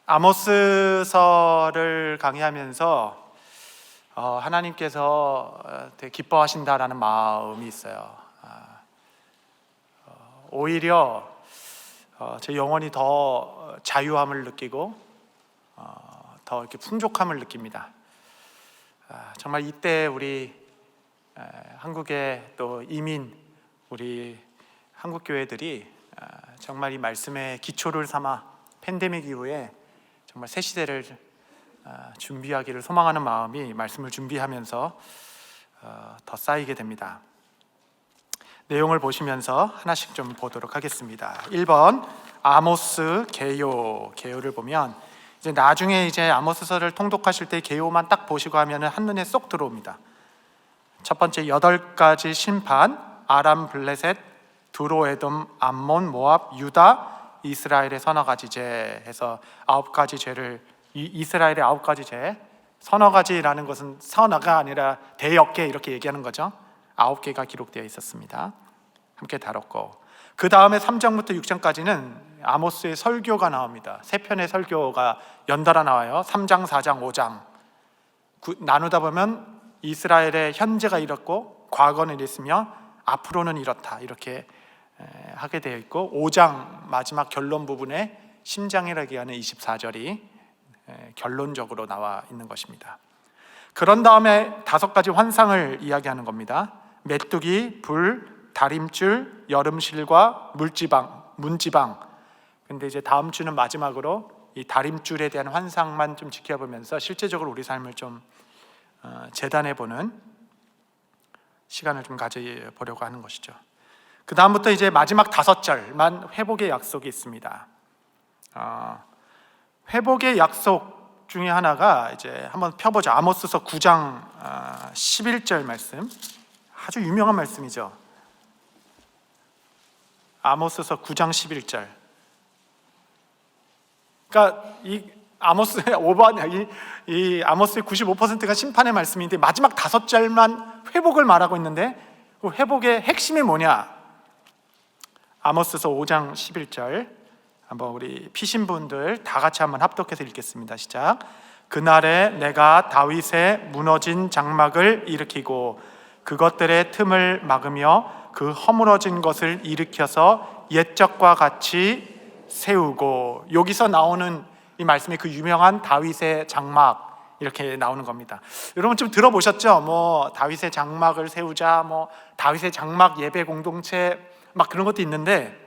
아모스서를 강의하면서 하나님께서 되게 기뻐하신다라는 마음이 있어요. 오히려 제 영혼이 더 자유함을 느끼고 더 이렇게 풍족함을 느낍니다. 정말 이때 우리 한국의 또 이민 우리 한국 교회들이 정말 이 말씀의 기초를 삼아 팬데믹 이후에 정말 새 시대를 준비하기를 소망하는 마음이 말씀을 준비하면서 더 쌓이게 됩니다. 내용을 보시면서 하나씩 좀 보도록 하겠습니다. 1번 아모스 개요를 보면 이제 나중에 이제 아모스서를 통독하실 때 개요만 딱 보시고 하면은 한눈에 쏙 들어옵니다. 첫 번째 8가지 심판, 아람, 블레셋, 두로, 에돔, 암몬, 모압, 유다, 이스라엘의 서너 가지 죄 해서 9가지 죄를 이스라엘의 9가지 죄, 서너 가지라는 것은 서너가 아니라 대여 개 이렇게 얘기하는 거죠. 9개가 기록되어 있었습니다. 함께 다뤘고 그 다음에 3장부터 6장까지는 아모스의 설교가 나옵니다. 3편의 설교가 연달아 나와요. 3장, 4장, 5장 나누다 보면 이스라엘의 현재가 이렇고 과거는 이랬으며 앞으로는 이렇다 이렇게 하게 되어 있고 5장 마지막 결론 부분에 심장이라고 하는 24절이 결론적으로 나와 있는 것입니다. 그런 다음에 5가지 환상을 이야기하는 겁니다. 메뚜기, 불, 다림줄, 여름실과 문지방. 근데 이제 다음 주는 마지막으로 이 다림줄에 대한 환상만 좀 지켜보면서 실제적으로 우리 삶을 좀 재단해보는 시간을 좀 가져보려고 하는 것이죠. 그 다음부터 이제 마지막 5절만 회복의 약속이 있습니다. 회복의 약속 중에 하나가 이제 한번 펴보죠. 아모스서 9장 11절 말씀, 아주 유명한 말씀이죠. 아모스서 9장 11절. 그러니까 이 아모스의 아모스의 95%가 심판의 말씀인데 마지막 5절만 회복을 말하고 있는데 그 회복의 핵심이 뭐냐? 아모스서 5장 11절 한번 우리 피신 분들 다 같이 한번 합독해서 읽겠습니다. 시작. 그날에 내가 다윗의 무너진 장막을 일으키고 그것들의 틈을 막으며 그 허물어진 것을 일으켜서 옛적과 같이 세우고, 여기서 나오는 이 말씀이 그 유명한 다윗의 장막 이렇게 나오는 겁니다. 여러분 좀 들어보셨죠? 뭐 다윗의 장막을 세우자, 뭐 다윗의 장막 예배 공동체 막 그런 것도 있는데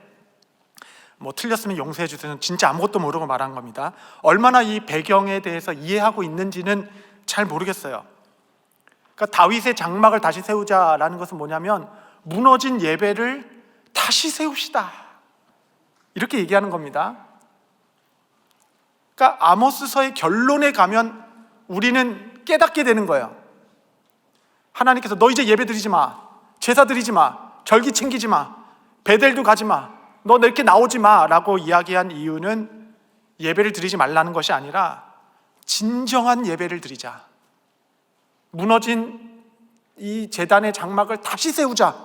뭐 틀렸으면 용서해 주세요. 진짜 아무것도 모르고 말한 겁니다. 얼마나 이 배경에 대해서 이해하고 있는지는 잘 모르겠어요. 그러니까 다윗의 장막을 다시 세우자라는 것은 뭐냐면 무너진 예배를 다시 세웁시다 이렇게 얘기하는 겁니다. 그러니까 아모스서의 결론에 가면 우리는 깨닫게 되는 거예요. 하나님께서 너 이제 예배 드리지 마, 제사 드리지 마, 절기 챙기지 마, 베델도 가지 마, 너 이렇게 나오지 마 라고 이야기한 이유는 예배를 드리지 말라는 것이 아니라 진정한 예배를 드리자, 무너진 이 제단의 장막을 다시 세우자,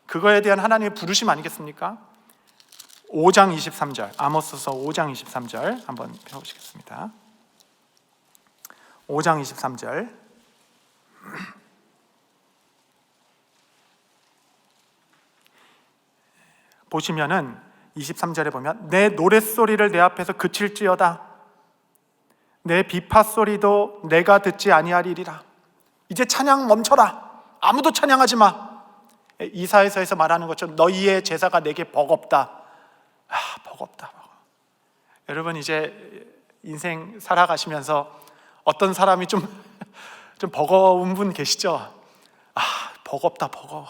그거에 대한 하나님의 부르심 아니겠습니까? 5장 23절, 아모스서 5장 23절 한번 펴보시겠습니다. 5장 23절 보시면은 23절에 보면 내 노랫소리를 내 앞에서 그칠지어다 내 비파소리도 내가 듣지 아니하리리라. 이제 찬양 멈춰라, 아무도 찬양하지 마. 이사야서에서 말하는 것처럼 너희의 제사가 내게 버겁다. 버겁다. 여러분 이제 인생 살아가시면서 어떤 사람이 좀 버거운 분 계시죠? 버겁다, 버거워.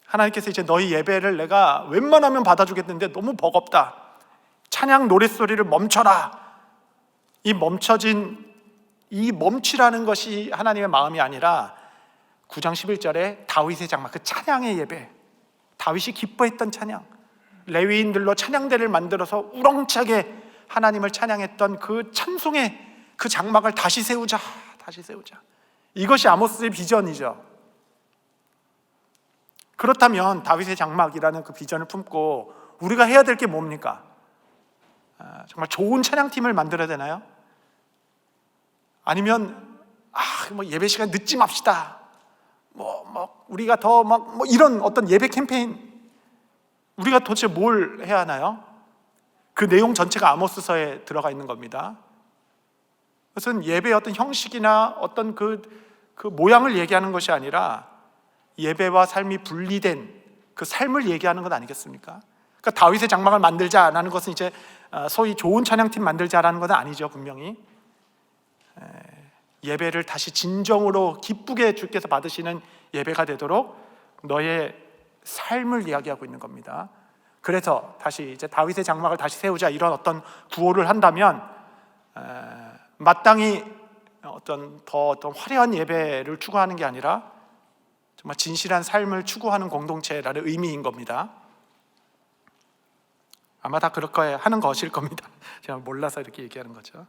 하나님께서 이제 너희 예배를 내가 웬만하면 받아주겠는데 너무 버겁다. 찬양 노랫소리를 멈춰라. 이 멈추라는 것이 하나님의 마음이 아니라 9장 11절에 다윗의 장막, 그 찬양의 예배, 다윗이 기뻐했던 찬양, 레위인들로 찬양대를 만들어서 우렁차게 하나님을 찬양했던 그 찬송의 그 장막을 다시 세우자. 이것이 아모스의 비전이죠. 그렇다면 다윗의 장막이라는 그 비전을 품고 우리가 해야 될 게 뭡니까? 정말 좋은 찬양팀을 만들어야 되나요? 아니면 뭐 예배 시간 늦지 맙시다. 우리가 더 이런 어떤 예배 캠페인, 우리가 도대체 뭘 해야 하나요? 그 내용 전체가 아모스서에 들어가 있는 겁니다. 그것은 예배의 어떤 형식이나 어떤 그 모양을 얘기하는 것이 아니라 예배와 삶이 분리된 그 삶을 얘기하는 것 아니겠습니까? 그러니까 다윗의 장막을 만들자라는 것은 이제 소위 좋은 찬양팀 만들자라는 것은 아니죠. 분명히 예배를 다시 진정으로 기쁘게 주께서 받으시는 예배가 되도록 너의 삶을 이야기하고 있는 겁니다. 그래서 다시 이제 다윗의 장막을 다시 세우자, 이런 어떤 구호를 한다면 마땅히 어떤 화려한 예배를 추구하는 게 아니라 정말 진실한 삶을 추구하는 공동체라는 의미인 겁니다. 아마 다 그럴 거예요. 하는 것일 겁니다. 제가 몰라서 이렇게 얘기하는 거죠.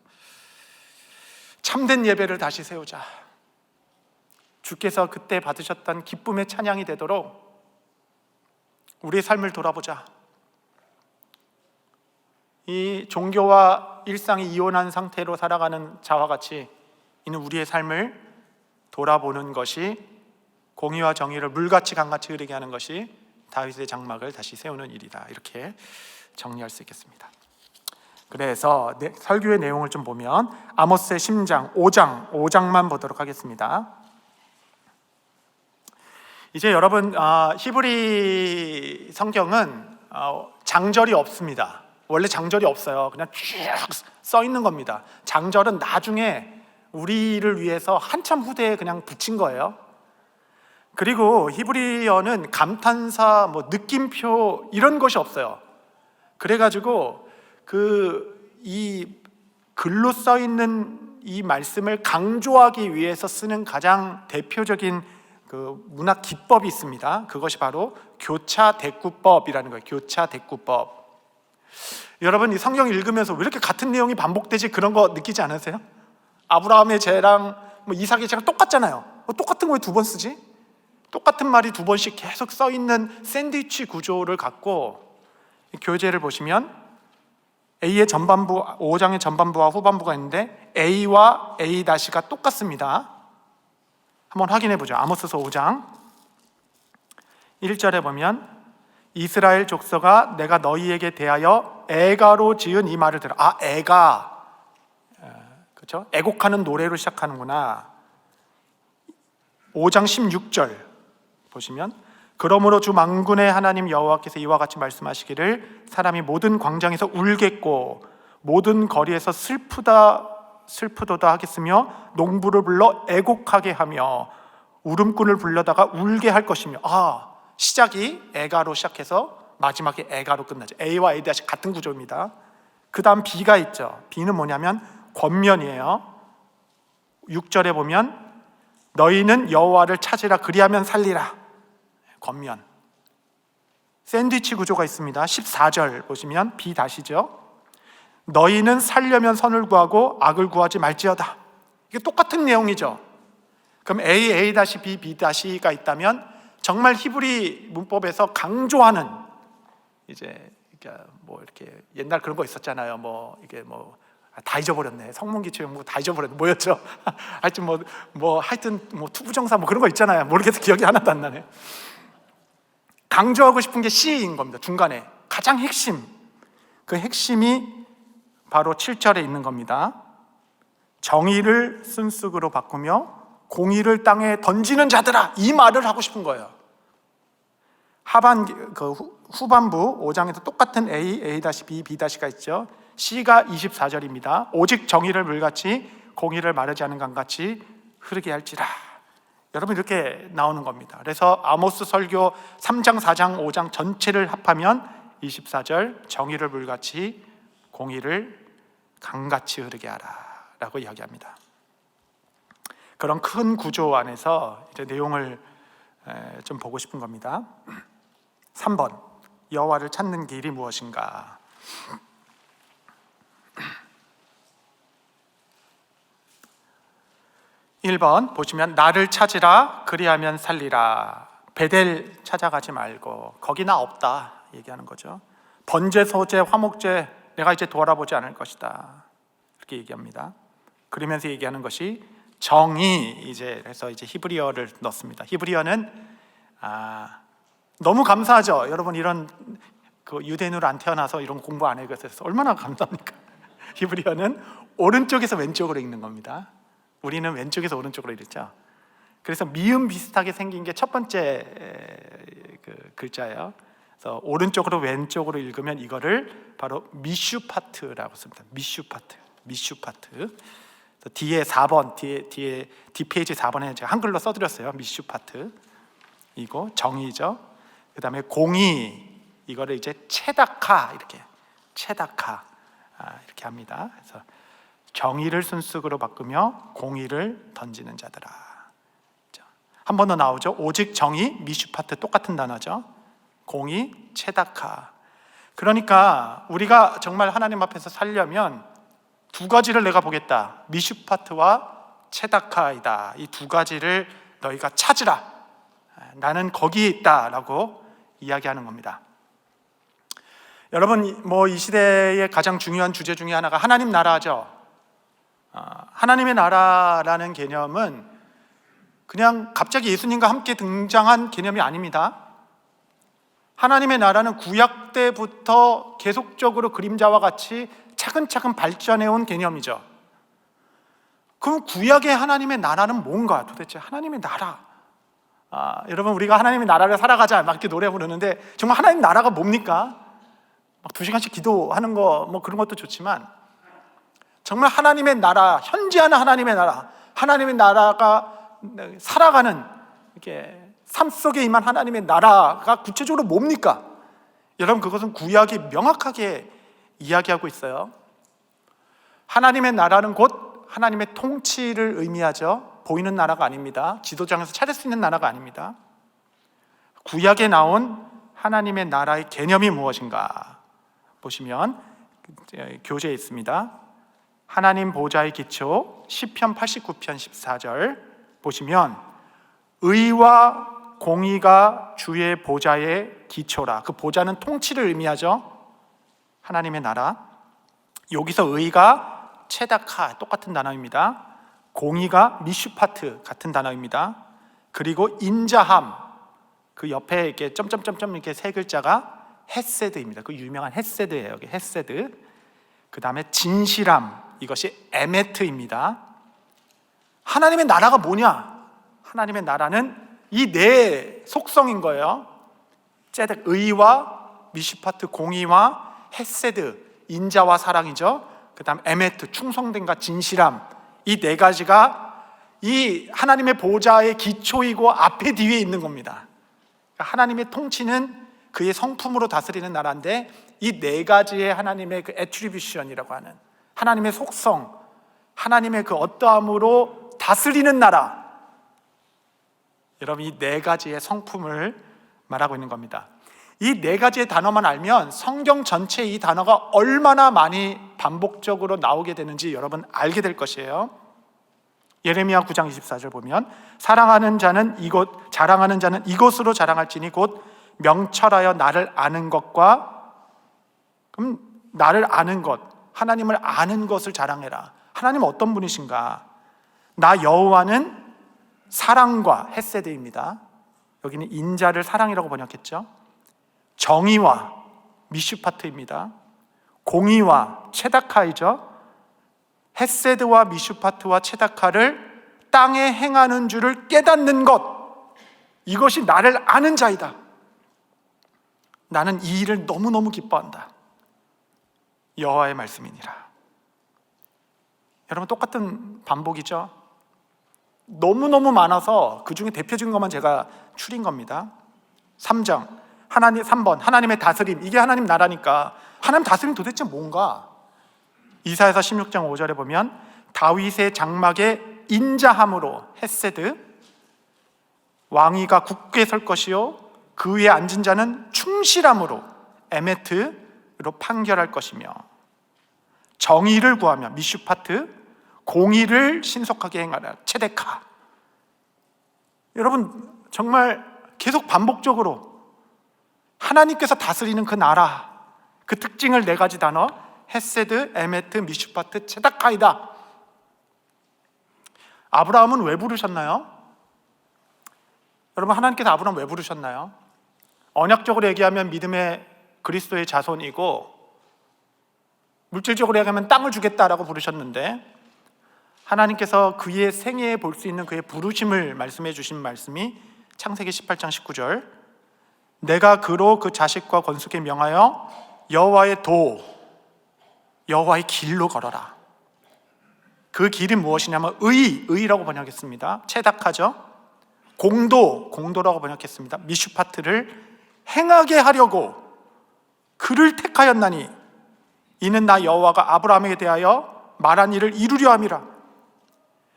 참된 예배를 다시 세우자. 주께서 그때 받으셨던 기쁨의 찬양이 되도록 우리의 삶을 돌아보자. 이 종교와 일상이 이혼한 상태로 살아가는 자와 같이 있는 우리의 삶을 돌아보는 것이, 공의와 정의를 물같이 강같이 흐르게 하는 것이 다윗의 장막을 다시 세우는 일이다. 이렇게 정리할 수 있겠습니다. 그래서 설교의 내용을 좀 보면 아모스의 10장, 5장만 보도록 하겠습니다. 이제 여러분, 히브리 성경은 장절이 없습니다. 원래 장절이 없어요. 그냥 쭉 써 있는 겁니다. 장절은 나중에 우리를 위해서 한참 후대에 그냥 붙인 거예요. 그리고 히브리어는 감탄사, 느낌표 이런 것이 없어요. 그래가지고 이 글로 써 있는 이 말씀을 강조하기 위해서 쓰는 가장 대표적인 그 문학 기법이 있습니다. 그것이 바로 교차 대꾸법이라는 거예요. 교차 대꾸법. 여러분, 이 성경 읽으면서 왜 이렇게 같은 내용이 반복되지? 그런 거 느끼지 않으세요? 아브라함의 죄랑 이삭의 죄랑 똑같잖아요. 똑같은 거 왜 두 번 쓰지? 똑같은 말이 두 번씩 계속 써 있는 샌드위치 구조를 갖고 교재를 보시면 A의 전반부, 5장의 전반부와 후반부가 있는데 A와 A-가 똑같습니다. 한번 확인해 보죠. 아모스서 5장 1절에 보면 이스라엘 족속아, 내가 너희에게 대하여 애가로 지은 이 말을 들어. 애가, 그렇죠? 애곡하는 노래로 시작하는구나. 5장 16절 보시면 그러므로 주 만군의 하나님 여호와께서 이와 같이 말씀하시기를 사람이 모든 광장에서 울겠고 모든 거리에서 슬프도다 하겠으며 농부를 불러 애곡하게 하며 울음꾼을 불러다가 울게 할 것이며. 시작이 애가로 시작해서 마지막에 애가로 끝나죠. A와 A- 같은 구조입니다. 그 다음 B가 있죠. B는 뭐냐면 권면이에요. 6절에 보면 너희는 여호와를 찾으라 그리하면 살리라. 권면. 샌드위치 구조가 있습니다. 14절 보시면 B 다시죠. 너희는 살려면 선을 구하고 악을 구하지 말지어다. 이게 똑같은 내용이죠. 그럼 A, B, B가 있다면 정말 히브리 문법에서 강조하는, 이제 이렇게 옛날 그런 거 있었잖아요. 다 잊어버렸네. 성문기초 연구 다 잊어버렸네. 뭐였죠? 하여튼 투부정사 그런 거 있잖아요. 모르겠어. 기억이 하나도 안 나네. 강조하고 싶은 게 C인 겁니다. 중간에 가장 핵심, 그 핵심이 바로 7절에 있는 겁니다. 정의를 쓴쑥으로 바꾸며 공의를 땅에 던지는 자들아, 이 말을 하고 싶은 거예요. 후반부 5장에도 똑같은 A, B, B가 있죠. C가 24절입니다. 오직 정의를 물같이 공의를 마르지 않은 강같이 흐르게 할지라. 여러분, 이렇게 나오는 겁니다. 그래서 아모스 설교 3장, 4장, 5장 전체를 합하면 24절 정의를 물같이 공의를 강같이 흐르게 하라 라고 이야기합니다. 그런 큰 구조 안에서 이제 내용을 좀 보고 싶은 겁니다. 3번, 여호와를 찾는 길이 무엇인가? 1번 보시면 나를 찾으라 그리하면 살리라. 베델 찾아가지 말고 거기 나 없다 얘기하는 거죠. 번제, 소제, 화목제 내가 이제 돌아보지 않을 것이다, 이렇게 얘기합니다. 그러면서 얘기하는 것이 정의, 이제 해서 이제 히브리어를 넣습니다. 히브리어는 너무 감사하죠. 여러분, 이런 그 유대인으로 안 태어나서 이런 공부 안 해서 얼마나 감사합니까? 히브리어는 오른쪽에서 왼쪽으로 읽는 겁니다. 우리는 왼쪽에서 오른쪽으로 읽죠. 그래서 미음 비슷하게 생긴 게 첫 번째 그 글자예요. 그래서 오른쪽으로 왼쪽으로 읽으면 이거를 바로 미슈파트라고 씁니다. 미슈파트. 뒤에 4번, 뒤에 뒷페이지 4번에 제가 한글로 써드렸어요. 미슈파트. 이거 정의죠. 그 다음에 공의, 이거를 이제 체다카, 이렇게 합니다. 그래서 정의를 순수으로 바꾸며 공의를 던지는 자들아. 한 번 더 나오죠. 오직 정의, 미슈파트, 똑같은 단어죠. 공의, 체다카. 그러니까 우리가 정말 하나님 앞에서 살려면 두 가지를 내가 보겠다. 미슈파트와 체다카이다. 이 두 가지를 너희가 찾으라. 나는 거기에 있다라고 이야기하는 겁니다. 여러분, 이 시대의 가장 중요한 주제 중에 하나가 하나님 나라죠. 하나님의 나라라는 개념은 그냥 갑자기 예수님과 함께 등장한 개념이 아닙니다. 하나님의 나라는 구약 때부터 계속적으로 그림자와 같이 차근차근 발전해온 개념이죠. 그럼 구약의 하나님의 나라는 뭔가? 도대체 하나님의 나라, 여러분, 우리가 하나님의 나라를 살아가자 막 이렇게 노래 부르는데 정말 하나님 나라가 뭡니까? 막 2시간씩 기도하는 거 그런 것도 좋지만 정말 하나님의 나라, 현재하는 하나님의 나라, 하나님의 나라가 살아가는 이렇게 삶 속에 임한 하나님의 나라가 구체적으로 뭡니까? 여러분, 그것은 구약이 명확하게 이야기하고 있어요. 하나님의 나라는 곧 하나님의 통치를 의미하죠. 보이는 나라가 아닙니다. 지도장에서 찾을 수 있는 나라가 아닙니다. 구약에 나온 하나님의 나라의 개념이 무엇인가 보시면 교재에 있습니다. 하나님 보좌의 기초 시편 89편 14절 보시면 의와 공의가 주의 보좌의 기초라. 그 보좌는 통치를 의미하죠. 하나님의 나라. 여기서 의가 체다카, 똑같은 단어입니다. 공의가 미슈파트, 같은 단어입니다. 그리고 인자함, 그 옆에 이렇게 점점점점 이렇게 세 글자가 헤세드입니다. 그 유명한 헤세드예요. 여기 헤세드. 그 다음에 진실함, 이것이 에메트입니다. 하나님의 나라가 뭐냐? 하나님의 나라는 이 네 속성인 거예요. 째득, 의와 미슈파트, 공의와 헤세드, 인자와 사랑이죠. 그 다음 에메트, 충성됨과 진실함. 이 네 가지가 이 하나님의 보좌의 기초이고 앞에 뒤에 있는 겁니다. 하나님의 통치는 그의 성품으로 다스리는 나라인데 이 네 가지의 하나님의 그 애트리뷰션이라고 하는 하나님의 속성, 하나님의 그 어떠함으로 다스리는 나라. 여러분, 이 네 가지의 성품을 말하고 있는 겁니다. 이 네 가지의 단어만 알면 성경 전체 이 단어가 얼마나 많이 반복적으로 나오게 되는지 여러분 알게 될 것이에요. 예레미야 9장 24절 보면 자랑하는 자는 이것으로 자랑할지니 곧 명철하여 나를 아는 것과, 그럼 나를 아는 것, 하나님을 아는 것을 자랑해라. 하나님은 어떤 분이신가? 나 여호와는 사랑과 헤세드입니다. 여기는 인자를 사랑이라고 번역했죠. 정의와 미슈파트입니다. 공의와 체다카이죠. 헤세드와 미슈파트와 체다카를 땅에 행하는 줄을 깨닫는 것, 이것이 나를 아는 자이다. 나는 이 일을 너무너무 기뻐한다. 여호와의 말씀이니라. 여러분, 똑같은 반복이죠. 너무너무 많아서 그 중에 대표적인 것만 제가 추린 겁니다. 3번 하나님의 다스림. 이게 하나님 나라니까 하나님 다스림 도대체 뭔가? 이사야서 16장 5절에 보면 다윗의 장막에 인자함으로 헤세드, 왕위가 굳게 설 것이요 그 위에 앉은 자는 충실함으로 에메트로 판결할 것이며, 정의를 구하며 미슈파트, 공의를 신속하게 행하라 체데카. 여러분, 정말 계속 반복적으로 하나님께서 다스리는 그 나라, 그 특징을 네 가지 단어 헤세드, 에메트, 미슈파트, 체다카이다. 아브라함은 왜 부르셨나요? 여러분, 하나님께서 아브라함 왜 부르셨나요? 언약적으로 얘기하면 믿음의 그리스도의 자손이고, 물질적으로 얘기하면 땅을 주겠다라고 부르셨는데, 하나님께서 그의 생애에 볼 수 있는 그의 부르심을 말씀해 주신 말씀이 창세기 18장 19절, 내가 그로 그 자식과 건숙에 명하여 여호와의 도, 여호와의 길로 걸어라. 그 길이 무엇이냐면 의라고 번역했습니다. 체닥하죠. 공도라고 번역했습니다. 미슈파트를 행하게 하려고 그를 택하였나니 이는 나 여호와가 아브라함에게 대하여 말한 일을 이루려 함이라.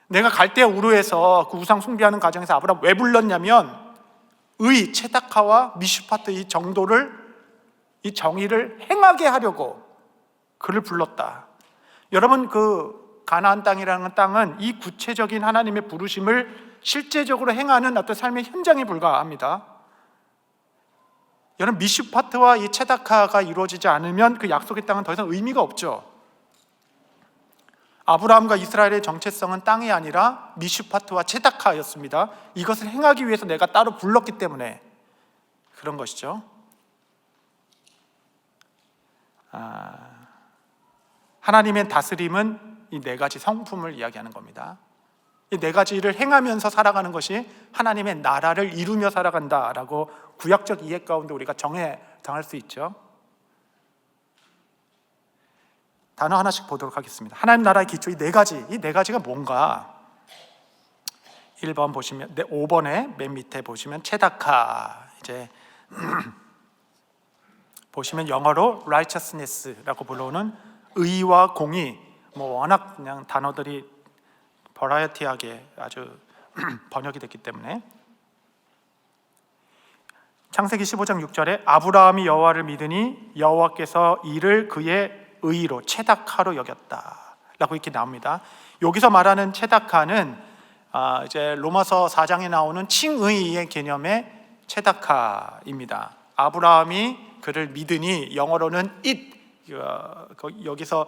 내가 갈대아 우르에서 그 우상 숭배하는 가정에서 아브라함 왜 불렀냐면 체다카와 미슈파트 이 정도를, 이 정의를 행하게 하려고 그를 불렀다. 여러분, 그 가나안 땅이라는 땅은 이 구체적인 하나님의 부르심을 실제적으로 행하는 어떤 삶의 현장에 불과합니다. 여러분, 미슈파트와 이 체다카가 이루어지지 않으면 그 약속의 땅은 더 이상 의미가 없죠. 아브라함과 이스라엘의 정체성은 땅이 아니라 미슈파트와 체다카였습니다. 이것을 행하기 위해서 내가 따로 불렀기 때문에 그런 것이죠. 하나님의 다스림은 이 네 가지 성품을 이야기하는 겁니다. 이 네 가지를 행하면서 살아가는 것이 하나님의 나라를 이루며 살아간다라고 구약적 이해 가운데 우리가 정할 수 있죠. 단어 하나씩 보도록 하겠습니다. 하나님 나라의 기초, 이 네 가지가 뭔가? 1번 보시면, 5번에 맨 밑에 보시면 체다카, 이제 보시면 영어로 righteousness라고 불러오는 의와 공의, 뭐 워낙 그냥 단어들이 버라이어티하게 아주 번역이 됐기 때문에, 창세기 15장 6절에 아브라함이 여호와를 믿으니 여호와께서 이를 그의 의로 체다카로 여겼다라고 이렇게 나옵니다. 여기서 말하는 체다카는 이제 로마서 4장에 나오는 칭의의 개념의 체다카입니다. 아브라함이 그를 믿으니 영어로는 it, 여기서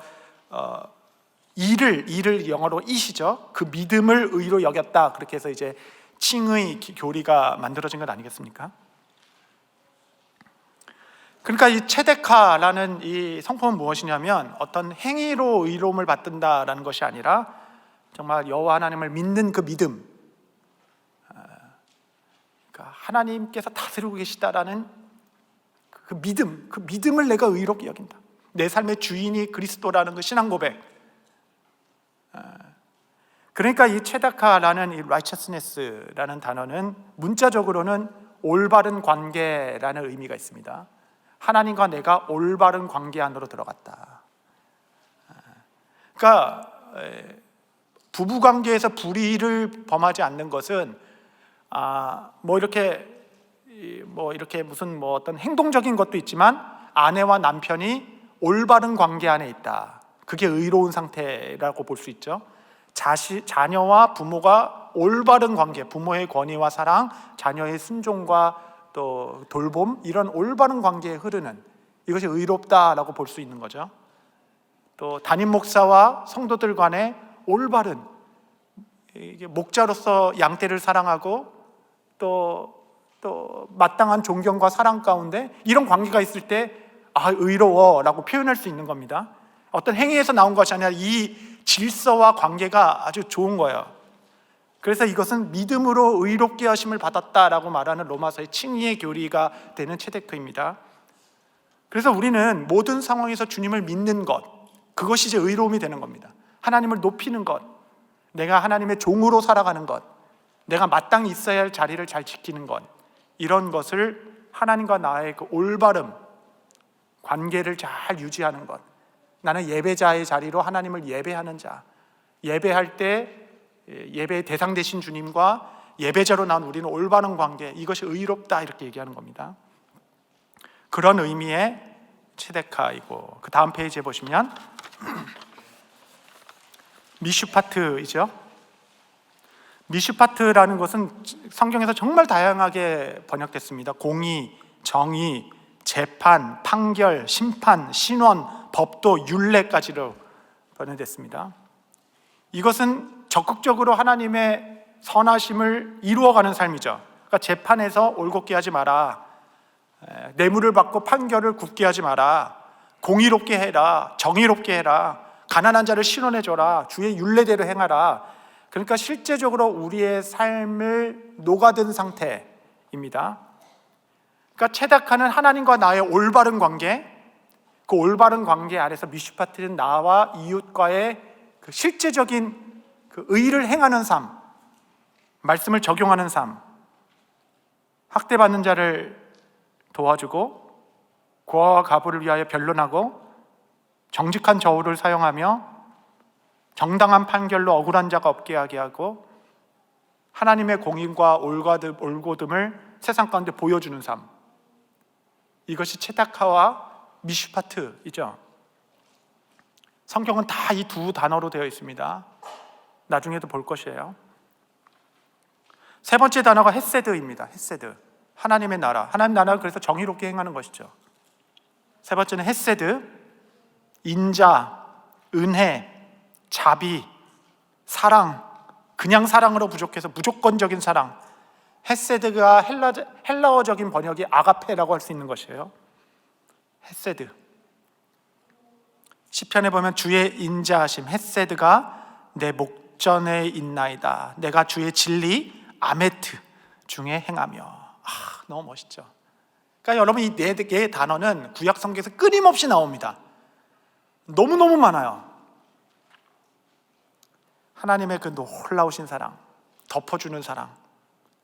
이를 영어로 it이죠. 그 믿음을 의로 여겼다. 그렇게 해서 이제 칭의 교리가 만들어진 것 아니겠습니까? 그러니까 이 체데카라는 이 성품은 무엇이냐면 어떤 행위로 의로움을 받든다라는 것이 아니라 정말 여호와 하나님을 믿는 그 믿음, 그러니까 하나님께서 다스리고 계시다라는 그 믿음을 내가 의롭게 여긴다. 내 삶의 주인이 그리스도라는 그 신앙 고백. 그러니까 이 체다카라는 이 righteousness라는 단어는 문자적으로는 올바른 관계라는 의미가 있습니다. 하나님과 내가 올바른 관계 안으로 들어갔다. 그러니까 부부 관계에서 불의를 범하지 않는 것은 이렇게 무슨 어떤 행동적인 것도 있지만 아내와 남편이 올바른 관계 안에 있다. 그게 의로운 상태라고 볼 수 있죠. 자녀와 부모가 올바른 관계, 부모의 권위와 사랑, 자녀의 순종과 또 돌봄, 이런 올바른 관계에 흐르는, 이것이 의롭다라고 볼 수 있는 거죠. 또 담임 목사와 성도들 간의 올바른, 목자로서 양떼를 사랑하고 또 마땅한 존경과 사랑 가운데 이런 관계가 있을 때 의로워라고 표현할 수 있는 겁니다. 어떤 행위에서 나온 것이 아니라 이 질서와 관계가 아주 좋은 거예요. 그래서 이것은 믿음으로 의롭게 하심을 받았다라고 말하는 로마서의 칭의의 교리가 되는 체데크입니다. 그래서 우리는 모든 상황에서 주님을 믿는 것, 그것이 이제 의로움이 되는 겁니다. 하나님을 높이는 것, 내가 하나님의 종으로 살아가는 것, 내가 마땅히 있어야 할 자리를 잘 지키는 것, 이런 것을 하나님과 나의 그 올바름, 관계를 잘 유지하는 것, 나는 예배자의 자리로 하나님을 예배하는 자, 예배할 때 예배의 대상 되신 주님과 예배자로 난 우리는 올바른 관계, 이것이 의롭다, 이렇게 얘기하는 겁니다. 그런 의미의 체데카이고, 그 다음 페이지에 보시면 미슈파트이죠. 미슈파트라는 것은 성경에서 정말 다양하게 번역됐습니다. 공의, 정의, 재판, 판결, 심판, 신원, 법도 율례까지로 변화됐습니다. 이것은 적극적으로 하나님의 선하심을 이루어가는 삶이죠. 그러니까 재판에서 올곧게 하지 마라, 뇌물을 받고 판결을 굽게 하지 마라, 공의롭게 해라, 정의롭게 해라, 가난한 자를 신원해줘라, 주의 율례대로 행하라. 그러니까 실제적으로 우리의 삶을 녹아든 상태입니다. 그러니까 체닥하는 하나님과 나의 올바른 관계, 그 올바른 관계 아래서 미슈파트는 나와 이웃과의 그 실제적인 그 의를 행하는 삶, 말씀을 적용하는 삶, 학대받는 자를 도와주고 고아와 가부를 위하여 변론하고 정직한 저울을 사용하며 정당한 판결로 억울한 자가 없게 하게 하고 하나님의 공의와 올곧음을 세상 가운데 보여주는 삶, 이것이 체다카와 미슈파트이죠. 성경은 다 이 두 단어로 되어 있습니다. 나중에도 볼 것이에요. 세 번째 단어가 헤세드입니다. 헤세드, 하나님의 나라. 하나님 나라는 그래서 정의롭게 행하는 것이죠. 세 번째는 헤세드, 인자, 은혜, 자비, 사랑. 그냥 사랑으로 부족해서 무조건적인 사랑. 헤세드가 헬라어적인 번역이 아가페라고 할 수 있는 것이에요. 헤세드. 시편에 보면 주의 인자하심, 헤세드가 내 목전에 있나이다. 내가 주의 진리, 아메트 중에 행하며. 너무 멋있죠. 그러니까 여러분, 이 네 개의 단어는 구약 성경에서 끊임없이 나옵니다. 너무너무 많아요. 하나님의 그 놀라우신 사랑, 덮어주는 사랑,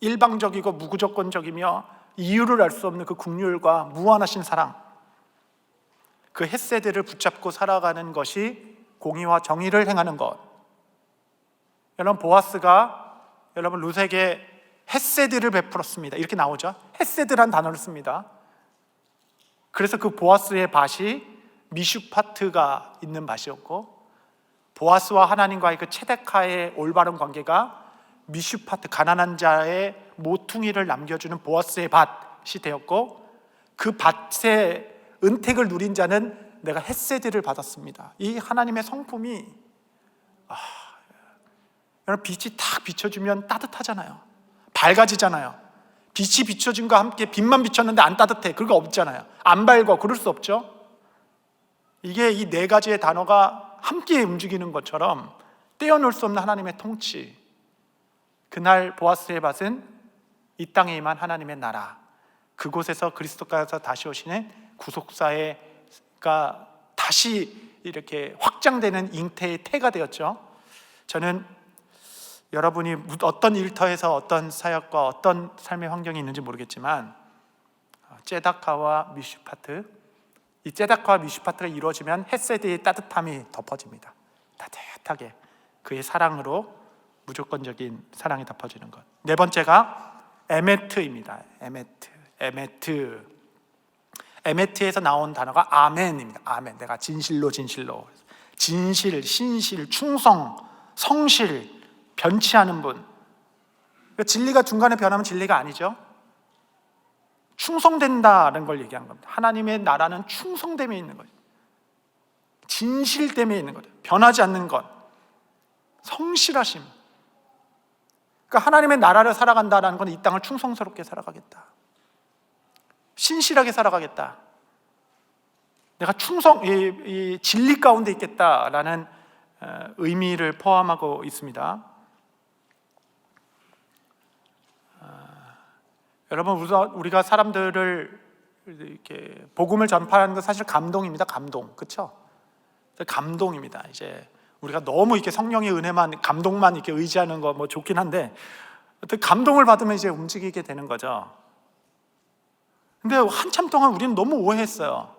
일방적이고 무조건적이며 이유를 알 수 없는 그 긍휼과 무한하신 사랑, 그 헤세드를 붙잡고 살아가는 것이 공의와 정의를 행하는 것. 여러분, 보아스가 여러분 룻에게 헤세드를 베풀었습니다. 이렇게 나오죠. 헤세드란 단어를 씁니다. 그래서 그 보아스의 밭이 미슈파트가 있는 밭이었고, 보아스와 하나님과의 그 체데카의 올바른 관계가 미슈파트, 가난한 자의 모퉁이를 남겨주는 보아스의 밭이 되었고, 그 밭의 은택을 누린 자는 내가 헤세드를 받았습니다. 이 하나님의 성품이 여러분, 빛이 탁 비춰주면 따뜻하잖아요. 밝아지잖아요. 빛이 비춰진과 함께 빛만 비쳤는데 안 따뜻해, 그거 없잖아요. 안 밝아, 그럴 수 없죠. 이게 이 네 가지의 단어가 함께 움직이는 것처럼 떼어놓을 수 없는 하나님의 통치. 그날 보아스의 밭은 이 땅에 임한 하나님의 나라, 그곳에서 그리스도께서 다시 오시는 구속사가 다시 이렇게 확장되는 잉태의 태가 되었죠. 저는 여러분이 어떤 일터에서 어떤 사역과 어떤 삶의 환경이 있는지 모르겠지만, 체다카와 미슈파트, 이 체다카와 미슈파트가 이루어지면 헤세드의 따뜻함이 덮어집니다. 따뜻하게 그의 사랑으로 무조건적인 사랑이 덮어지는 것. 네 번째가 에메트입니다. 에메트에서 나온 단어가 아멘입니다. 아멘. 내가 진실로 진실, 신실, 충성, 성실, 변치 않은 분. 그러니까 진리가 중간에 변하면 진리가 아니죠. 충성된다는 걸 얘기한 겁니다. 하나님의 나라는 충성됨에 있는 거죠. 진실됨에 있는 거죠. 변하지 않는 것, 성실하심. 그러니까 하나님의 나라를 살아간다는 건 이 땅을 충성스럽게 살아가겠다, 신실하게 살아가겠다, 내가 이 진리 가운데 있겠다라는 의미를 포함하고 있습니다. 여러분, 우리가 사람들을 이렇게 복음을 전파하는 건 사실 감동입니다. 그렇죠? 감동입니다. 이제 우리가 너무 이렇게 성령의 은혜만, 감동만 이렇게 의지하는 거 뭐 좋긴 한데, 감동을 받으면 이제 움직이게 되는 거죠. 근데 한참 동안 우리는 너무 오해했어요.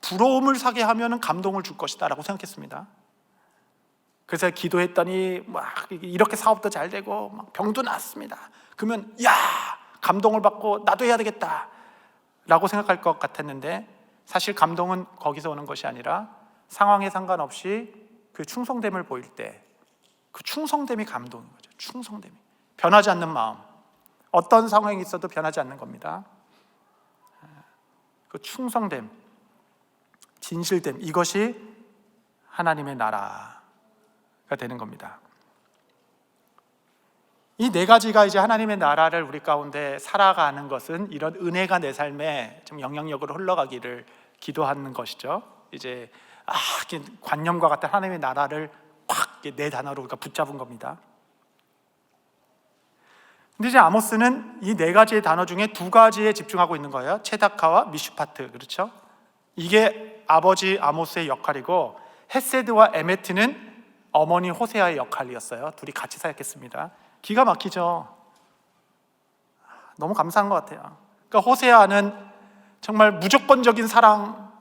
부러움을 사게 하면은 감동을 줄 것이다라고 생각했습니다. 그래서 기도했더니 막 이렇게 사업도 잘 되고 막 병도 낫습니다. 그러면 감동을 받고 나도 해야 되겠다라고 생각할 것 같았는데, 사실 감동은 거기서 오는 것이 아니라 상황에 상관없이 그 충성됨을 보일 때, 그 충성됨이 감동인 거죠. 충성됨이, 변하지 않는 마음, 어떤 상황이 있어도 변하지 않는 겁니다. 그 충성됨, 진실됨, 이것이 하나님의 나라가 되는 겁니다. 이 네 가지가 이제 하나님의 나라를 우리 가운데 살아가는 것은 이런 은혜가 내 삶에 좀 영향력으로 흘러가기를 기도하는 것이죠. 이제 관념과 같은 하나님의 나라를 확 네 단어로 우리가 붙잡은 겁니다. 근데 이제 아모스는 이 네 가지의 단어 중에 두 가지에 집중하고 있는 거예요. 체다카와 미슈파트, 그렇죠? 이게 아버지 아모스의 역할이고, 헤세드와 에메트는 어머니 호세아의 역할이었어요. 둘이 같이 사역했습니다. 기가 막히죠. 너무 감사한 것 같아요. 그러니까 호세아는 정말 무조건적인 사랑,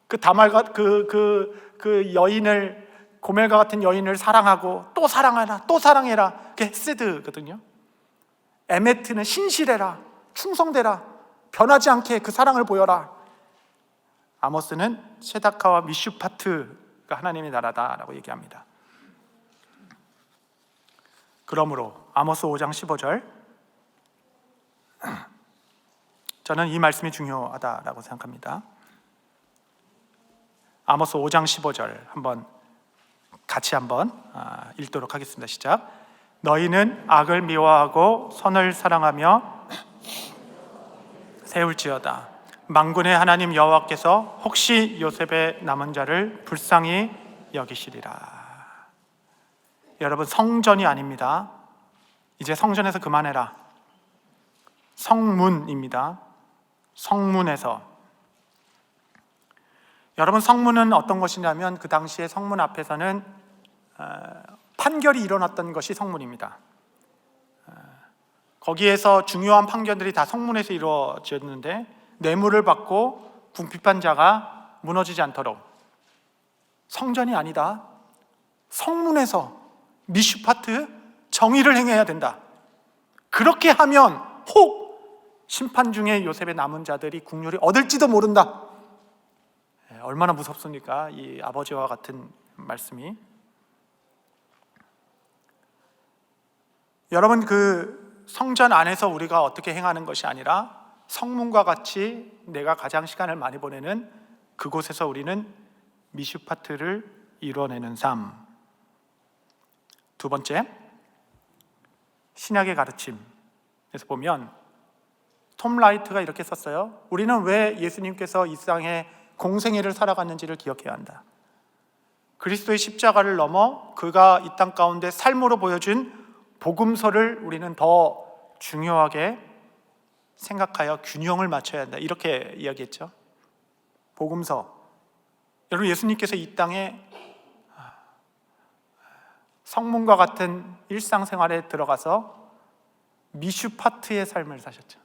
그 다말과 그 여인을, 고멜과 같은 여인을 사랑하고 또 사랑하라, 또 사랑해라. 그게 헤세드거든요. 에메트는 신실해라, 충성되라, 변하지 않게 그 사랑을 보여라. 아모스는 체다카와 미슈파트가 하나님의 나라다라고 얘기합니다. 그러므로 아모스 5장 15절, 저는 이 말씀이 중요하다라고 생각합니다. 아모스 5장 15절 같이 한번 읽도록 하겠습니다. 시작. 너희는 악을 미워하고 선을 사랑하며 세울지어다. 만군의 하나님 여호와께서 혹시 요셉의 남은 자를 불쌍히 여기시리라. 여러분, 성전이 아닙니다. 이제 성전에서 그만해라. 성문입니다. 성문에서. 여러분, 성문은 어떤 것이냐면 그 당시에 성문 앞에서는 판결이 일어났던 것이 성문입니다. 거기에서 중요한 판결들이 다 성문에서 이루어졌는데, 뇌물을 받고 궁핍한 무너지지 않도록, 성전이 아니다, 성문에서 미슈파트, 정의를 행해야 된다. 그렇게 하면 혹 심판 중에 요셉의 남은 자들이 국률을 얻을지도 모른다. 얼마나 무섭습니까? 이 아버지와 같은 말씀이. 여러분, 그 성전 안에서 우리가 어떻게 행하는 것이 아니라 성문과 같이 내가 가장 시간을 많이 보내는 그곳에서 우리는 미슈파트를 이뤄내는 삶. 두 번째, 신약의 가르침에서 보면 톰 라이트가 이렇게 썼어요. 우리는 왜 예수님께서 이 땅에 공생애를 살아갔는지를 기억해야 한다. 그리스도의 십자가를 넘어 그가 이 땅 가운데 삶으로 보여준 복음서를 우리는 더 중요하게 생각하여 균형을 맞춰야 한다. 이렇게 이야기했죠. 복음서. 여러분, 예수님께서 이 땅에 성문과 같은 일상생활에 들어가서 미슈파트의 삶을 사셨죠.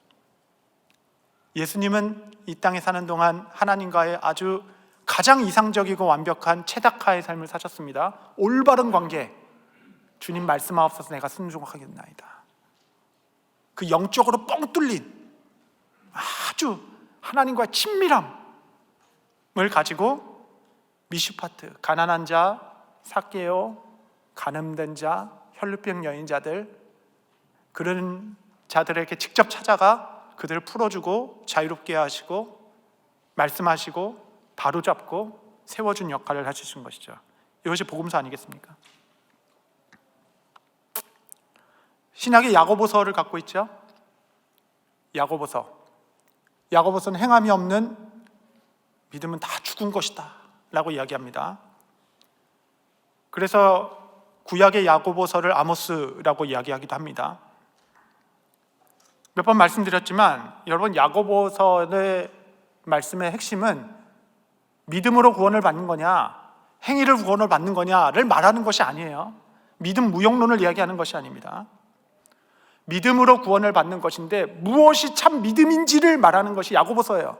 예수님은 이 땅에 사는 동안 하나님과의 아주 가장 이상적이고 완벽한 체다카의 삶을 사셨습니다. 올바른 관계, 주님 말씀하옵소서 내가 순종하겠나이다. 그 영적으로 뻥 뚫린 아주 하나님과의 친밀함을 가지고 미슈파트, 가난한 자, 삭개오, 간음된 자, 혈루병 여인자들, 그런 자들에게 직접 찾아가 그들을 풀어주고 자유롭게 하시고 말씀하시고 바로잡고 세워준 역할을 하시는 것이죠. 이것이 복음서 아니겠습니까? 신약의 야고보서를 갖고 있죠. 야고보서는 행함이 없는 믿음은 다 죽은 것이다 라고 이야기합니다. 그래서 구약의 야고보서를 아모스라고 이야기하기도 합니다. 몇 번 말씀드렸지만 여러분, 야고보서의 말씀의 핵심은 믿음으로 구원을 받는 거냐, 행위를 구원을 받는 거냐를 말하는 것이 아니에요. 믿음 무용론을 이야기하는 것이 아닙니다. 믿음으로 구원을 받는 것인데 무엇이 참 믿음인지를 말하는 것이 야고보서예요.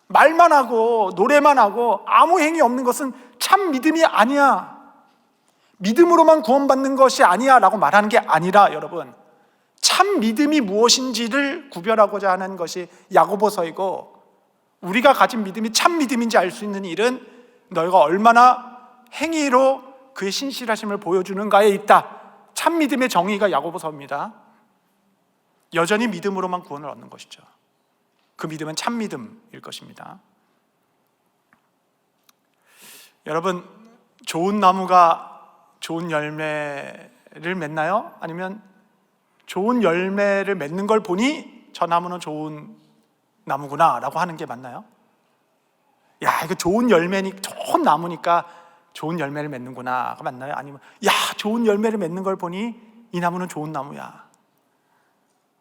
말만 하고 노래만 하고 아무 행위 없는 것은 참 믿음이 아니야. 믿음으로만 구원받는 것이 아니야 라고 말하는 게 아니라, 여러분, 참 믿음이 무엇인지를 구별하고자 하는 것이 야고보서이고, 우리가 가진 믿음이 참 믿음인지 알 수 있는 일은 너희가 얼마나 행위로 그의 신실하심을 보여주는가에 있다. 참 믿음의 정의가 야고보서입니다. 여전히 믿음으로만 구원을 얻는 것이죠. 그 믿음은 참 믿음일 것입니다. 여러분, 좋은 나무가 좋은 열매를 맺나요? 아니면 좋은 열매를 맺는 걸 보니 저 나무는 좋은 나무구나 라고 하는 게 맞나요? 야, 이거 좋은 나무니까 좋은 열매를 맺는구나가 맞나요? 아니면 야, 좋은 열매를 맺는 걸 보니 이 나무는 좋은 나무야.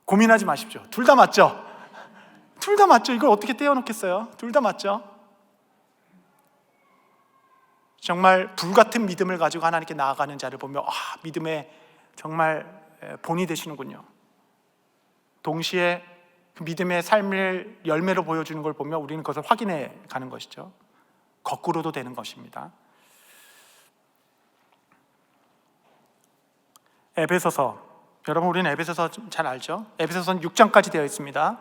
고민하지 마십시오. 둘 다 맞죠? 둘 다 맞죠? 이걸 어떻게 떼어놓겠어요? 둘 다 맞죠? 정말 불같은 믿음을 가지고 하나님께 나아가는 자를 보며 믿음의 정말 본이 되시는군요. 동시에 그 믿음의 삶을 열매로 보여주는 걸 보며 우리는 그것을 확인해 가는 것이죠. 거꾸로도 되는 것입니다. 에베소서, 여러분 우리는 에베소서 잘 알죠? 에베소서는 6장까지 되어 있습니다.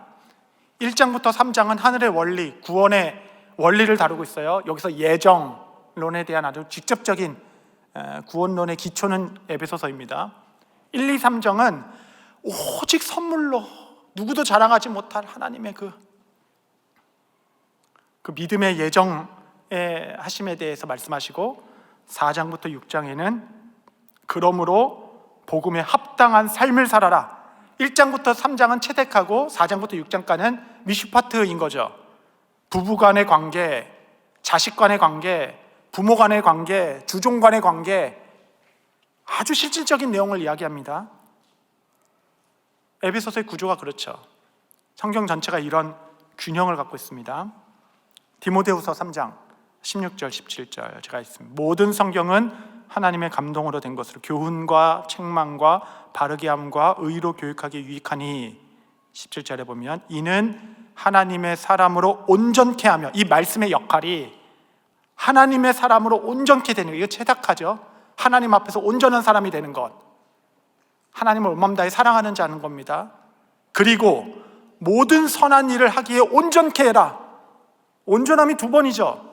1장부터 3장은 하늘의 원리, 구원의 원리를 다루고 있어요. 여기서 예정론에 대한 아주 직접적인 구원론의 기초는 에베소서입니다. 1, 2, 3장은 오직 선물로 누구도 자랑하지 못할 하나님의 그 믿음의 예정의 하심에 대해서 말씀하시고, 4장부터 6장에는 그러므로 복음에 합당한 삶을 살아라. 1장부터 3장은 채택하고 4장부터 6장까지는 미슈파트인 거죠. 부부 간의 관계, 자식 간의 관계, 부모 간의 관계, 주종 간의 관계, 아주 실질적인 내용을 이야기합니다. 에베소서의 구조가 그렇죠. 성경 전체가 이런 균형을 갖고 있습니다. 디모데후서 3장 16절 17절 제가 있습니다. 모든 성경은 하나님의 감동으로 된 것으로 교훈과 책망과 바르게 함과 의로 교육하기 유익하니, 17절에 보면 이는 하나님의 사람으로 온전케 하며, 이 말씀의 역할이 하나님의 사람으로 온전케 되는 것, 이거 체득하죠. 하나님 앞에서 온전한 사람이 되는 것, 하나님을 온 마음 다해 사랑하는 자는 겁니다. 그리고 모든 선한 일을 하기에 온전케 해라. 온전함이 두 번이죠.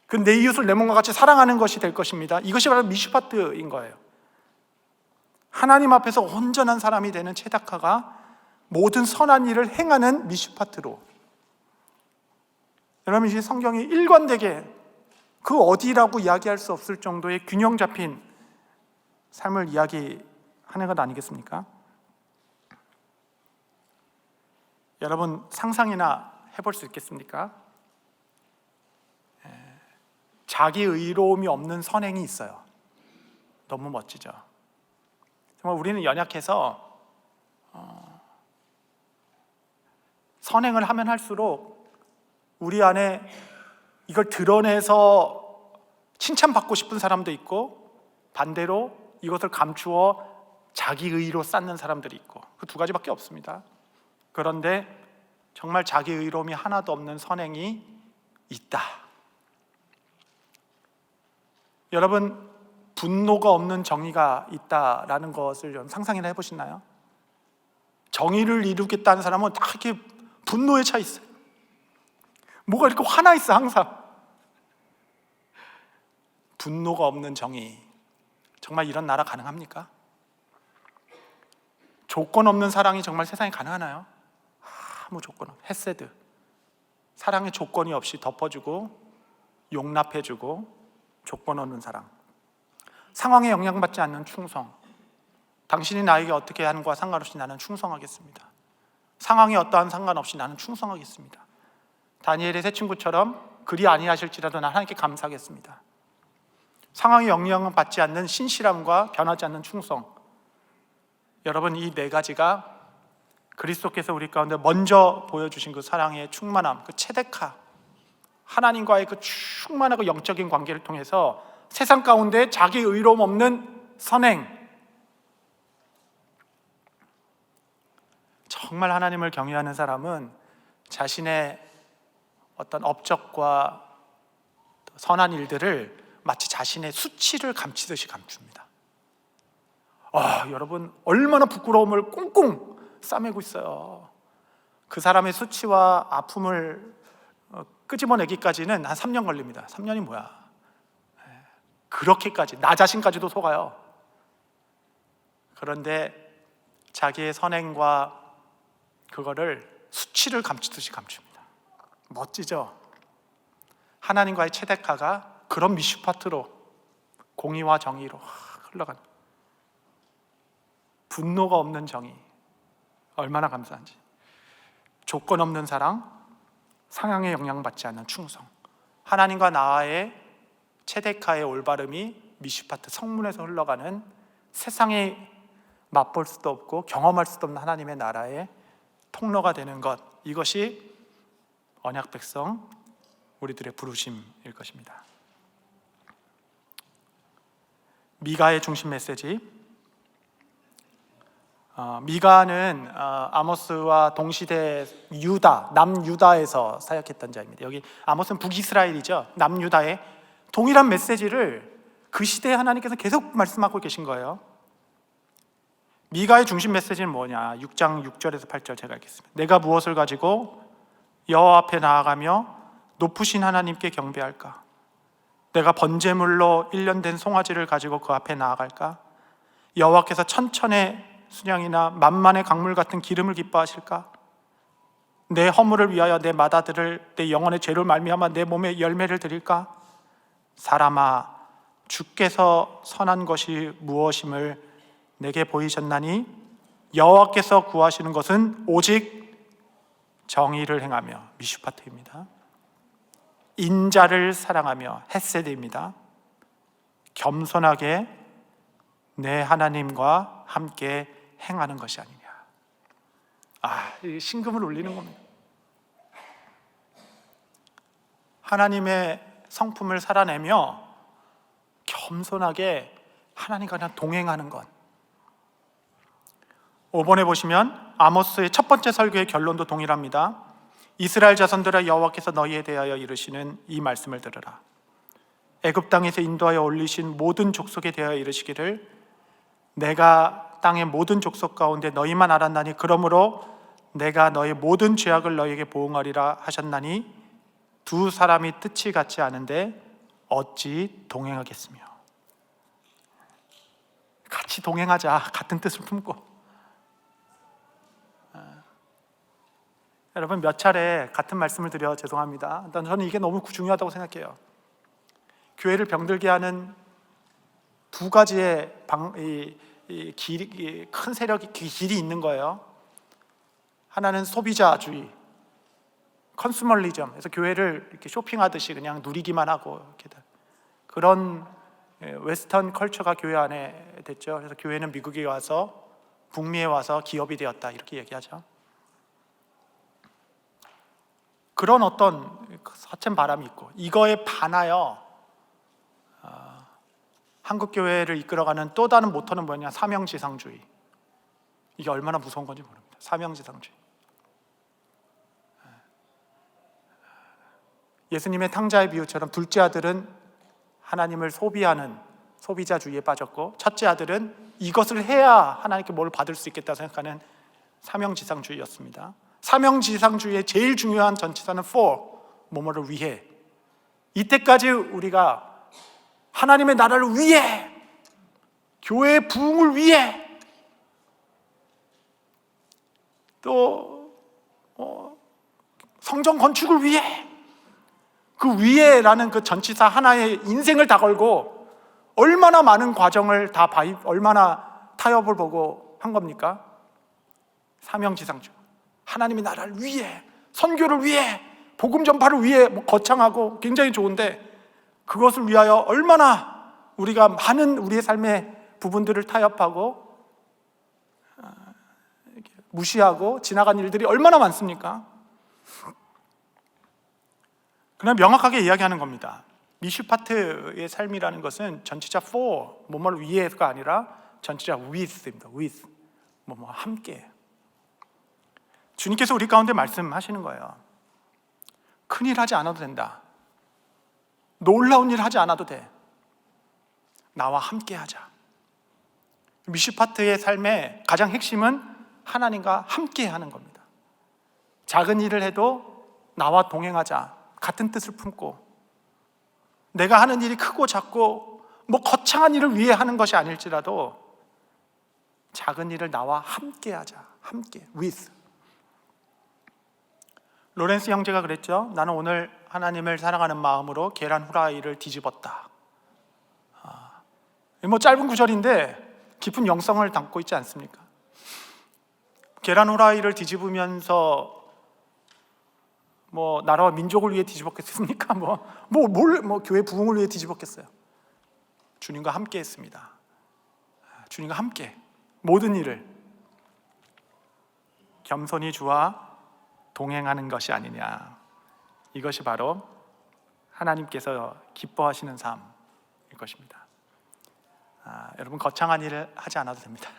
그 내 이웃을 내 몸과 같이 사랑하는 것이 될 것입니다. 이것이 바로 미슈파트인 거예요. 하나님 앞에서 온전한 사람이 되는 체다카가 모든 선한 일을 행하는 미슈파트로, 여러분 이 성경이 일관되게 그 어디라고 이야기할 수 없을 정도의 균형 잡힌 삶을 이야기하는 것 아니겠습니까? 여러분 상상이나 해볼 수 있겠습니까? 자기 의로움이 없는 선행이 있어요. 너무 멋지죠. 정말 우리는 연약해서 선행을 하면 할수록 우리 안에 이걸 드러내서 칭찬받고 싶은 사람도 있고, 반대로 이것을 감추어 자기 의로 쌓는 사람들이 있고, 그 두 가지밖에 없습니다. 그런데 정말 자기 의로움이 하나도 없는 선행이 있다. 여러분, 분노가 없는 정의가 있다라는 것을 좀 상상이나 해보시나요? 정의를 이루겠다는 사람은 다 이렇게 분노에 차 있어요. 뭐가 이렇게 화나 있어 항상. 분노가 없는 정의, 정말 이런 나라 가능합니까? 조건 없는 사랑이 정말 세상에 가능하나요? 아무 조건 없는 헤세드, 사랑의 조건이 없이 덮어주고 용납해주고 조건 없는 사랑, 상황에 영향받지 않는 충성. 당신이 나에게 어떻게 하는과 상관없이 나는 충성하겠습니다. 상황이 어떠한 상관없이 나는 충성하겠습니다. 다니엘의 세 친구처럼 그리 아니하실지라도 나는 하나님께 감사하겠습니다. 상황에 영향을 받지 않는 신실함과 변하지 않는 충성. 여러분, 이 네 가지가 그리스도께서 우리 가운데 먼저 보여주신 그 사랑의 충만함, 그 체데카, 하나님과의 그 충만하고 영적인 관계를 통해서 세상 가운데 자기 의로움 없는 선행, 정말 하나님을 경외하는 사람은 자신의 어떤 업적과 선한 일들을 마치 자신의 수치를 감추듯이 감춥니다. 여러분 얼마나 부끄러움을 꽁꽁 싸매고 있어요. 그 사람의 수치와 아픔을 끄집어내기까지는 한 3년 걸립니다. 3년이 뭐야? 그렇게까지 나 자신까지도 속아요. 그런데 자기의 선행과 그거를 수치를 감추듯이 감춥니다. 멋지죠? 하나님과의 체데카가 그런 미슈파트로 공의와 정의로 흘러가는, 분노가 없는 정의, 얼마나 감사한지. 조건 없는 사랑, 상향에 영향받지 않는 충성, 하나님과 나와의 체데카의 올바름이 미슈파트 성문에서 흘러가는, 세상에 맛볼 수도 없고 경험할 수도 없는 하나님의 나라의 통로가 되는 것, 이것이 언약 백성 우리들의 부르심일 것입니다. 미가의 중심 메시지. 미가는 아모스와 동시대 유다, 남유다에서 사역했던 자입니다. 여기 아모스는 북이스라엘이죠. 남유다의 동일한 메시지를 그 시대에 하나님께서 계속 말씀하고 계신 거예요. 미가의 중심 메시지는 뭐냐? 6장 6절에서 8절 제가 읽겠습니다. 내가 무엇을 가지고 여호와 앞에 나아가며 높으신 하나님께 경배할까? 내가 번제물로 1년 된 송아지를 가지고 그 앞에 나아갈까? 여호와께서 천천의 순양이나 만만의 강물 같은 기름을 기뻐하실까? 내 허물을 위하여 내 맏아들을, 내 영혼의 죄를 말미암아 내 몸에 열매를 드릴까? 사람아, 주께서 선한 것이 무엇임을 내게 보이셨나니 여호와께서 구하시는 것은 오직 정의를 행하며, 미슈파트입니다. 인자를 사랑하며, 헤세드입니다. 겸손하게 내 하나님과 함께 행하는 것이 아니냐. 이 신금을 울리는 겁니다. 하나님의 성품을 살아내며 겸손하게 하나님과 그냥 동행하는 것. 5번에 보시면 아모스의 첫 번째 설교의 결론도 동일합니다. 이스라엘 자손들아, 여호와께서 너희에 대하여 이르시는 이 말씀을 들으라. 애굽 땅에서 인도하여 올리신 모든 족속에 대하여 이르시기를, 내가 땅의 모든 족속 가운데 너희만 알았나니 그러므로 내가 너희 모든 죄악을 너희에게 보응하리라 하셨나니 두 사람이 뜻이 같지 않은데 어찌 동행하겠으며. 같이 동행하자, 같은 뜻을 품고. 여러분, 몇 차례 같은 말씀을 드려 죄송합니다. 저는 이게 너무 중요하다고 생각해요. 교회를 병들게 하는 두 가지의 큰 세력이, 길이 있는 거예요. 하나는 소비자주의, 컨슈머리즘, 그래서 교회를 이렇게 쇼핑하듯이 그냥 누리기만 하고 이렇게 그런 웨스턴 컬처가 교회 안에 됐죠. 그래서 교회는 미국에 와서, 북미에 와서 기업이 되었다, 이렇게 얘기하죠. 그런 어떤 거친 바람이 있고, 이거에 반하여 한국 교회를 이끌어가는 또 다른 모토는 뭐냐? 사명지상주의. 이게 얼마나 무서운 건지 모릅니다. 사명지상주의. 예수님의 탕자의 비유처럼 둘째 아들은 하나님을 소비하는 소비자주의에 빠졌고, 첫째 아들은 이것을 해야 하나님께 뭘 받을 수 있겠다 생각하는 사명지상주의였습니다. 사명지상주의의 제일 중요한 전치사는 for, 뭐뭐를 위해. 이때까지 우리가 하나님의 나라를 위해, 교회의 부흥을 위해, 또 성전 건축을 위해, 그 위에라는 그 전치사 하나에 인생을 다 걸고 얼마나 많은 과정을 다 얼마나 타협을 보고 한 겁니까? 사명지상주의. 하나님의 나라를 위해, 선교를 위해, 복음 전파를 위해, 거창하고 굉장히 좋은데 그것을 위하여 얼마나 우리가 많은 우리의 삶의 부분들을 타협하고 무시하고 지나간 일들이 얼마나 많습니까? 그냥 명확하게 이야기하는 겁니다. 미슈파트의 삶이라는 것은 전치자 for, 뭐뭐를 위해가 아니라 전치자 with입니다. with, 뭐뭐 함께. 주님께서 우리 가운데 말씀하시는 거예요. 큰일 하지 않아도 된다. 놀라운 일 하지 않아도 돼. 나와 함께 하자. 미슈파트의 삶의 가장 핵심은 하나님과 함께 하는 겁니다. 작은 일을 해도 나와 동행하자. 같은 뜻을 품고, 내가 하는 일이 크고 작고 거창한 일을 위해 하는 것이 아닐지라도 작은 일을 나와 함께 하자. 함께, with. 로렌스 형제가 그랬죠. 나는 오늘 하나님을 사랑하는 마음으로 계란 후라이를 뒤집었다. 뭐 짧은 구절인데 깊은 영성을 담고 있지 않습니까? 계란 후라이를 뒤집으면서 뭐 나라와 민족을 위해 뒤집었겠습니까? 교회 부흥을 위해 뒤집었겠어요? 주님과 함께 했습니다. 주님과 함께 모든 일을 겸손히 주와 동행하는 것이 아니냐. 이것이 바로 하나님께서 기뻐하시는 삶일 것입니다. 여러분 거창한 일을 하지 않아도 됩니다.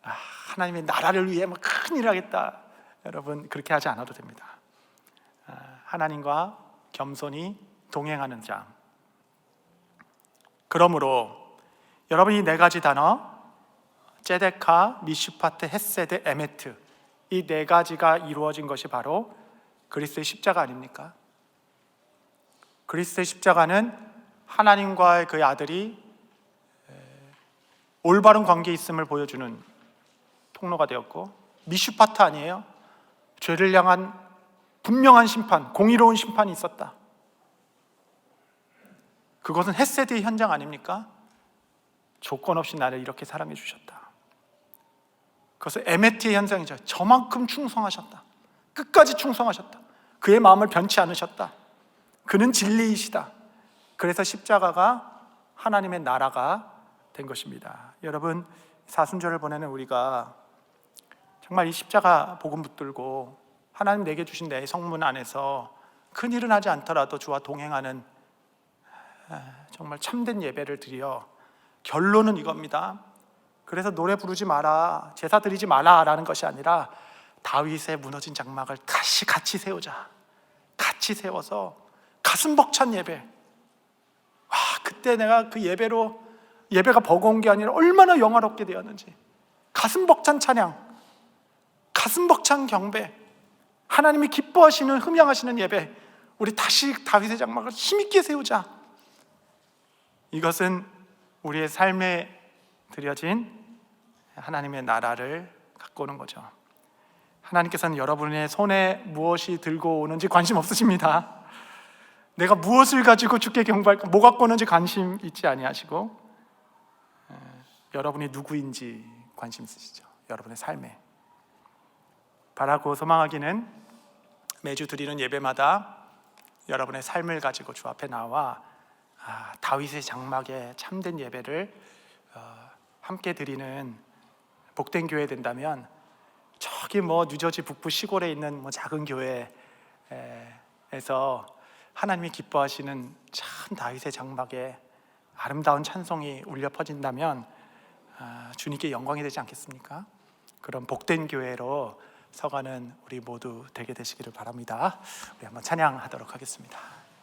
하나님의 나라를 위해 큰 일을 하겠다. 여러분 그렇게 하지 않아도 됩니다. 하나님과 겸손히 동행하는 삶. 그러므로 여러분이 네 가지 단어 제데카, 미슈파트, 헤세드, 에메트, 이 네 가지가 이루어진 것이 바로 그리스도의 십자가 아닙니까? 그리스도의 십자가는 하나님과의 그의 아들이 올바른 관계에 있음을 보여주는 통로가 되었고, 미슈파트 아니에요? 죄를 향한 분명한 심판, 공의로운 심판이 있었다. 그것은 헤세드의 현장 아닙니까? 조건 없이 나를 이렇게 사랑해 주셨다. 그것은 에메트의 현장이죠. 저만큼 충성하셨다. 끝까지 충성하셨다. 그의 마음을 변치 않으셨다. 그는 진리이시다. 그래서 십자가가 하나님의 나라가 된 것입니다. 여러분, 사순절을 보내는 우리가 정말 이 십자가 복음 붙들고 하나님 내게 주신 내 성문 안에서 큰 일은 하지 않더라도 주와 동행하는 정말 참된 예배를 드려, 결론은 이겁니다. 그래서 노래 부르지 마라, 제사 드리지 마라 라는 것이 아니라 다윗의 무너진 장막을 다시 같이 세우자. 같이 세워서 가슴 벅찬 예배. 그때 내가 그 예배가 버거운 게 아니라 얼마나 영화롭게 되었는지. 가슴 벅찬 찬양, 가슴 벅찬 경배, 하나님이 기뻐하시는 흠양하시는 예배. 우리 다시 다윗의 장막을 힘있게 세우자. 이것은 우리의 삶에 드려진 하나님의 나라를 갖고 오는 거죠. 하나님께서는 여러분의 손에 무엇이 들고 오는지 관심 없으십니다. 내가 무엇을 가지고 주께 경배할까, 뭐 갖고 오는지 관심 있지 아니하시고, 여러분이 누구인지 관심 있으시죠. 여러분의 삶에. 바라고 소망하기는 매주 드리는 예배마다 여러분의 삶을 가지고 주 앞에 나와 다윗의 장막에 참된 예배를 함께 드리는 복된 교회 된다면, 저기 뉴저지 북부 시골에 있는 작은 교회에서 하나님이 기뻐하시는 참 다윗의 장막에 아름다운 찬송이 울려 퍼진다면 주님께 영광이 되지 않겠습니까? 그런 복된 교회로 서가는 우리 모두 되게 되시기를 바랍니다. 우리 한번 찬양하도록 하겠습니다.